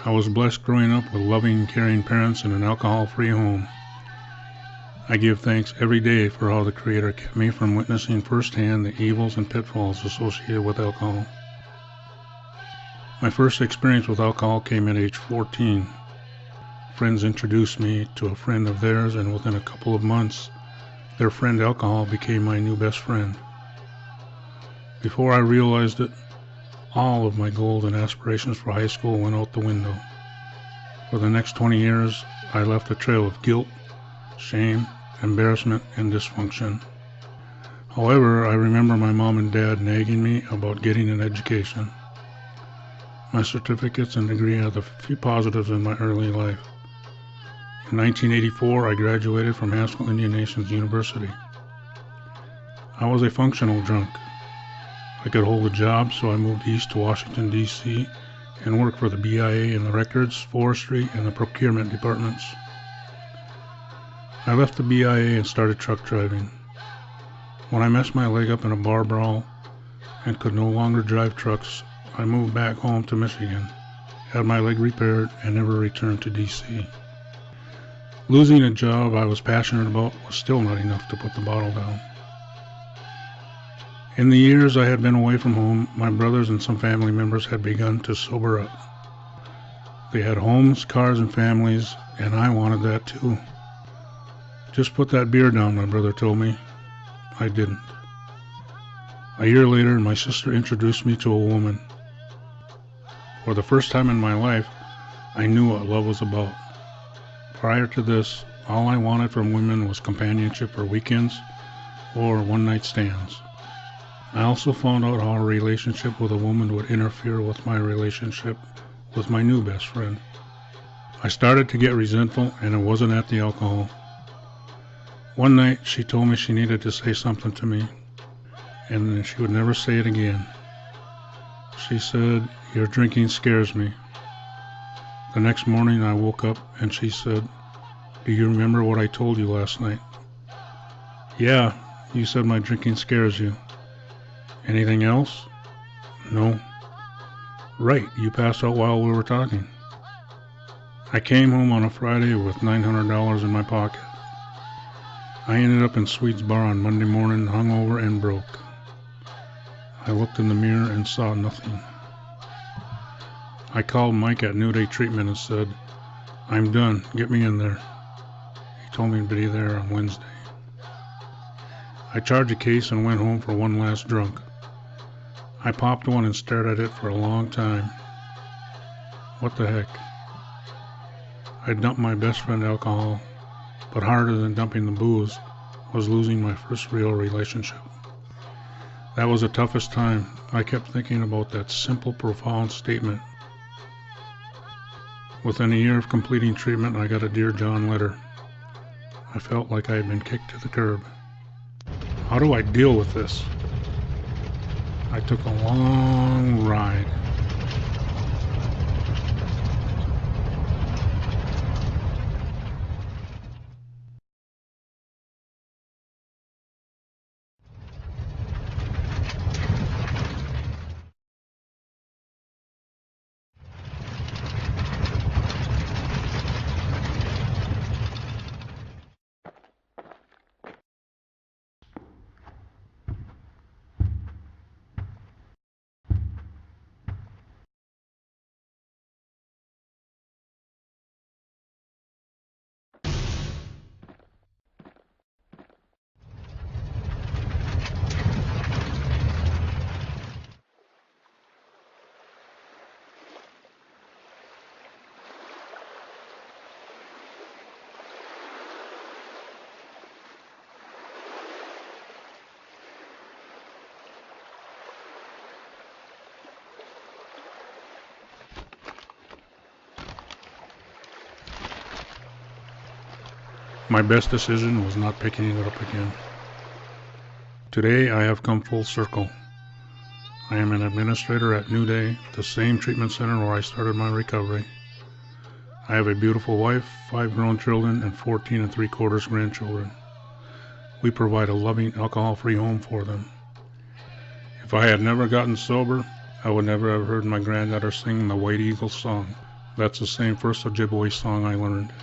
I was blessed growing up with loving, caring parents in an alcohol-free home. I give thanks every day for how the Creator kept me from witnessing firsthand the evils and pitfalls associated with alcohol. My first experience with alcohol came at age 14. Friends introduced me to a friend of theirs, and within a couple of months, their friend alcohol became my new best friend. Before I realized it, all of my goals and aspirations for high school went out the window. For the next 20 years, I left a trail of guilt, shame, embarrassment, and dysfunction. However, I remember my mom and dad nagging me about getting an education. My certificates and degree are the few positives in my early life. In 1984, I graduated from Haskell Indian Nations University. I was a functional drunk. I could hold a job, so I moved east to Washington, D.C. and worked for the BIA in the records, forestry, and the procurement departments. I left the BIA and started truck driving. When I messed my leg up in a bar brawl and could no longer drive trucks, I moved back home to Michigan, had my leg repaired, and never returned to D.C. Losing a job I was passionate about was still not enough to put the bottle down. In the years I had been away from home, my brothers and some family members had begun to sober up. They had homes, cars, and families, and I wanted that too. Just put that beer down, my brother told me. I didn't. A year later, my sister introduced me to a woman. For the first time in my life, I knew what love was about. Prior to this, all I wanted from women was companionship for weekends or one-night stands. I also found out how a relationship with a woman would interfere with my relationship with my new best friend. I started to get resentful, and it wasn't at the alcohol. One night, she told me she needed to say something to me, and then she would never say it again. She said, "Your drinking scares me." The next morning, I woke up, and she said, "Do you remember what I told you last night?" "Yeah, you said my drinking scares you." "Anything else?" "No." "Right, you passed out while we were talking." I came home on a Friday with $900 in my pocket. I ended up in Sweet's bar on Monday morning, hungover and broke. I looked in the mirror and saw nothing. I called Mike at New Day Treatment and said, "I'm done, get me in there." He told me to be there on Wednesday. I charged a case and went home for one last drunk. I popped one and stared at it for a long time. What the heck? I dumped my best friend alcohol, but harder than dumping the booze was losing my first real relationship. That was the toughest time. I kept thinking about that simple, profound statement. Within a year of completing treatment, I got a Dear John letter. I felt like I had been kicked to the curb. How do I deal with this? I took a long ride. My best decision was not picking it up again. Today I have come full circle. I am an administrator at New Day, the same treatment center where I started my recovery. I have a beautiful wife, 5 grown children, and 14 3/4 grandchildren. We provide a loving, alcohol-free home for them. If I had never gotten sober, I would never have heard my granddaughter sing the White Eagle song. That's the same first Ojibwe song I learned.